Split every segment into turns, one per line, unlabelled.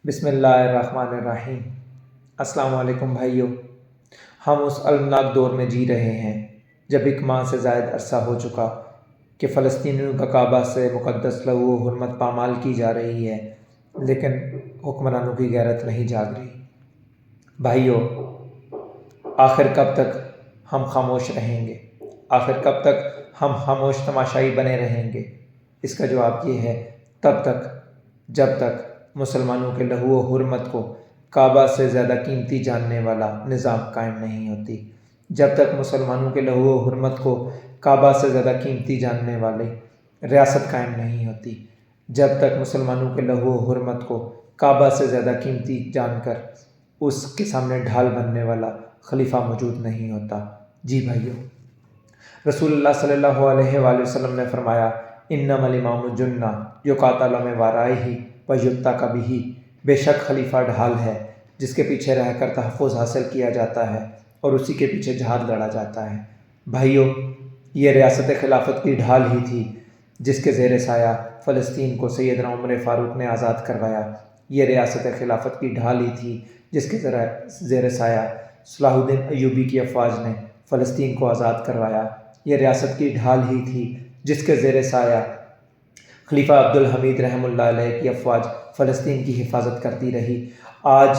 بسم اللہ الرحمن الرحیم۔ السلام علیکم بھائیو۔ ہم اس المناک دور میں جی رہے ہیں جب ایک ماہ سے زائد عرصہ ہو چکا کہ فلسطینیوں کا کعبہ سے مقدس لہو و حرمت پامال کی جا رہی ہے، لیکن حکمرانوں کی غیرت نہیں جاگ رہی۔ بھائیو، آخر کب تک ہم خاموش رہیں گے؟ آخر کب تک ہم خاموش تماشائی بنے رہیں گے؟ اس کا جواب یہ ہے، تب تک جب تک مسلمانوں کے لہو و حرمت کو کعبہ سے زیادہ قیمتی جاننے والا نظام قائم نہیں ہوتی، جب تک مسلمانوں کے لہو و حرمت کو کعبہ سے زیادہ قیمتی جاننے والی ریاست قائم نہیں ہوتی، جب تک مسلمانوں کے لہو و حرمت کو کعبہ سے زیادہ قیمتی جان کر اس کے سامنے ڈھال بننے والا خلیفہ موجود نہیں ہوتا۔ جی بھائیو، رسول اللہ صلی اللہ علیہ وآلہ وسلم نے فرمایا، انما الامام جنہ یقاتل من ورائہ ویتقی بہ، بے شک خلیفہ ڈھال ہے جس کے پیچھے رہ کر تحفظ حاصل کیا جاتا ہے اور اسی کے پیچھے جہاد لڑا جاتا ہے۔ بھائیو، یہ ریاست خلافت کی ڈھال ہی تھی جس کے زیر سایہ فلسطین کو سیدنا عمر فاروق نے آزاد کروایا۔ یہ ریاست خلافت کی ڈھال ہی تھی جس کے زیر سایہ صلاح الدین ایوبی کی افواج نے فلسطین کو آزاد کروایا۔ یہ ریاست کی ڈھال ہی تھی جس کے زیر سایہ خلیفہ عبدالحمید رحمہ اللہ علیہ کی افواج فلسطین کی حفاظت کرتی رہی۔ آج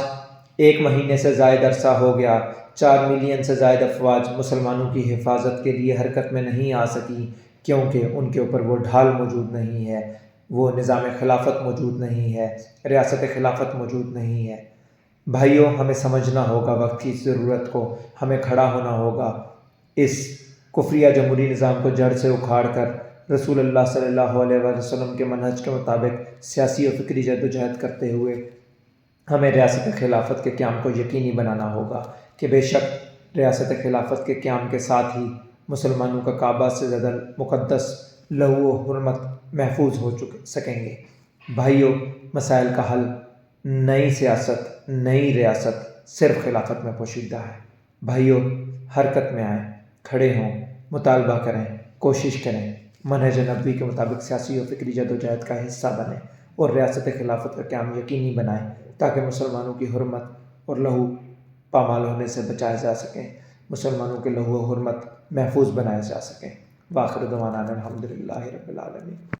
1 مہینے سے زائد عرصہ ہو گیا، 4 ملین سے زائد افواج مسلمانوں کی حفاظت کے لیے حرکت میں نہیں آ سکی، کیونکہ ان کے اوپر وہ ڈھال موجود نہیں ہے، وہ نظام خلافت موجود نہیں ہے، ریاست خلافت موجود نہیں ہے۔ بھائیو، ہمیں سمجھنا ہوگا وقت کی ضرورت کو، ہمیں کھڑا ہونا ہوگا، اس کفریہ جمہوری نظام کو جڑ سے اکھاڑ کر رسول اللہ صلی اللہ علیہ وسلم کے منہج کے مطابق سیاسی و فکری جدوجہد کرتے ہوئے ہمیں ریاست خلافت کے قیام کو یقینی بنانا ہوگا کہ بے شک ریاست خلافت کے قیام کے ساتھ ہی مسلمانوں کا کعبہ سے زیادہ مقدس لہو و حرمت محفوظ ہو سکیں گے۔ بھائیو، مسائل کا حل نئی سیاست، نئی ریاست صرف خلافت میں پوشیدہ ہے۔ بھائیو، حرکت میں آئیں، کھڑے ہوں، مطالبہ کریں، کوشش کریں، منہج نبوی کے مطابق سیاسی و فکری جدوجہد کا حصہ بنیں اور ریاست خلافت کا قیام یقینی بنائیں تاکہ مسلمانوں کی حرمت اور لہو پامال ہونے سے بچائے جا سکیں، مسلمانوں کے لہو و حرمت محفوظ بنائے جا سکیں۔ وآخر دعوانا الحمدللہ رب العالمین۔